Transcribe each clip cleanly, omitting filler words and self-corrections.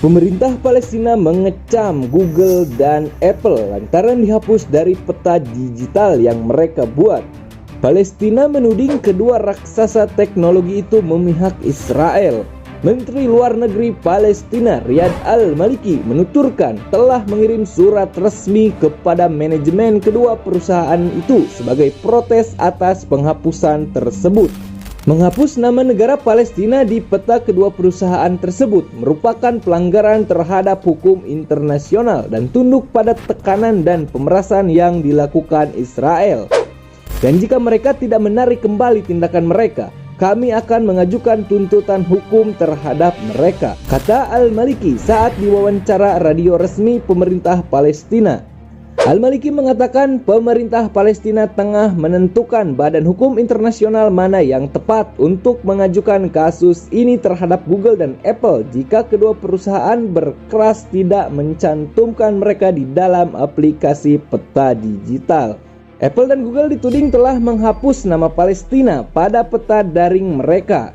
Pemerintah Palestina mengecam Google dan Apple lantaran dihapus dari peta digital yang mereka buat. Palestina menuding kedua raksasa teknologi itu memihak Israel. Menteri Luar Negeri Palestina Riyad Al-Maliki menuturkan telah mengirim surat resmi kepada manajemen kedua perusahaan itu sebagai protes atas penghapusan tersebut. Menghapus nama negara Palestina di peta kedua perusahaan tersebut merupakan pelanggaran terhadap hukum internasional dan tunduk pada tekanan dan pemerasan yang dilakukan Israel. Dan jika mereka tidak menarik kembali tindakan mereka, kami akan mengajukan tuntutan hukum terhadap mereka, kata Al-Maliki saat diwawancara radio resmi pemerintah Palestina. Al-Maliki mengatakan pemerintah Palestina tengah menentukan badan hukum internasional mana yang tepat untuk mengajukan kasus ini terhadap Google dan Apple jika kedua perusahaan berkeras tidak mencantumkan mereka di dalam aplikasi peta digital. Apple dan Google dituding telah menghapus nama Palestina pada peta daring mereka.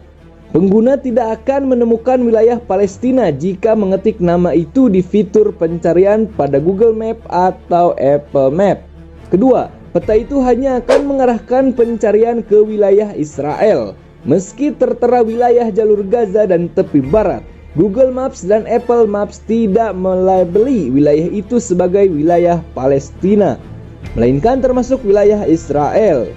Pengguna tidak akan menemukan wilayah Palestina jika mengetik nama itu di fitur pencarian pada Google Map atau Apple Map. Kedua, peta itu hanya akan mengarahkan pencarian ke wilayah Israel. Meski tertera wilayah jalur Gaza dan tepi barat, Google Maps dan Apple Maps tidak melabeli wilayah itu sebagai wilayah Palestina, melainkan termasuk wilayah Israel.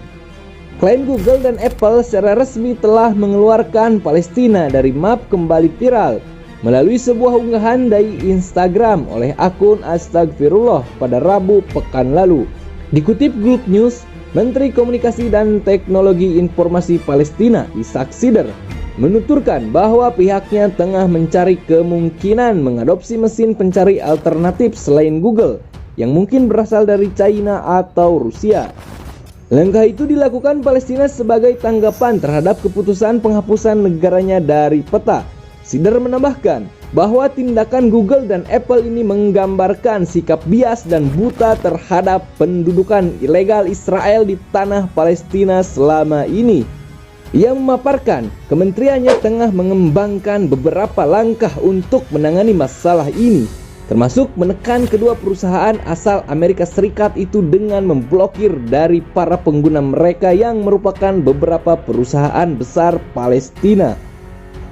Klaim Google dan Apple secara resmi telah mengeluarkan Palestina dari map kembali viral melalui sebuah unggahan dari Instagram oleh akun Astagfirullah pada Rabu pekan lalu. Dikutip Gulf News, Menteri Komunikasi dan Teknologi Informasi Palestina Ishak Sider menuturkan bahwa pihaknya tengah mencari kemungkinan mengadopsi mesin pencari alternatif selain Google yang mungkin berasal dari China atau Rusia. Langkah itu dilakukan Palestina sebagai tanggapan terhadap keputusan penghapusan negaranya dari peta. Sider menambahkan bahwa tindakan Google dan Apple ini menggambarkan sikap bias dan buta terhadap pendudukan ilegal Israel di tanah Palestina selama ini. Ia memaparkan kementeriannya tengah mengembangkan beberapa langkah untuk menangani masalah ini, termasuk menekan kedua perusahaan asal Amerika Serikat itu dengan memblokir dari para pengguna mereka yang merupakan beberapa perusahaan besar Palestina.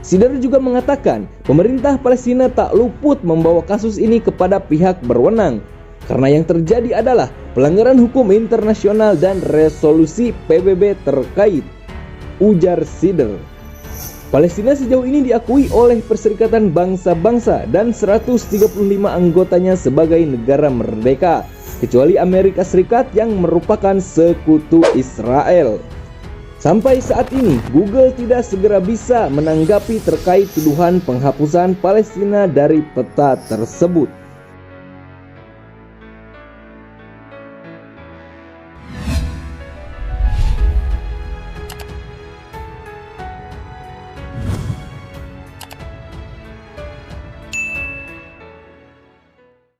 Sider juga mengatakan pemerintah Palestina tak luput membawa kasus ini kepada pihak berwenang, karena yang terjadi adalah pelanggaran hukum internasional dan resolusi PBB terkait, ujar Sider. Palestina sejauh ini diakui oleh Perserikatan Bangsa-Bangsa dan 135 anggotanya sebagai negara merdeka, kecuali Amerika Serikat yang merupakan sekutu Israel. Sampai saat ini, Google tidak segera bisa menanggapi terkait tuduhan penghapusan Palestina dari peta tersebut.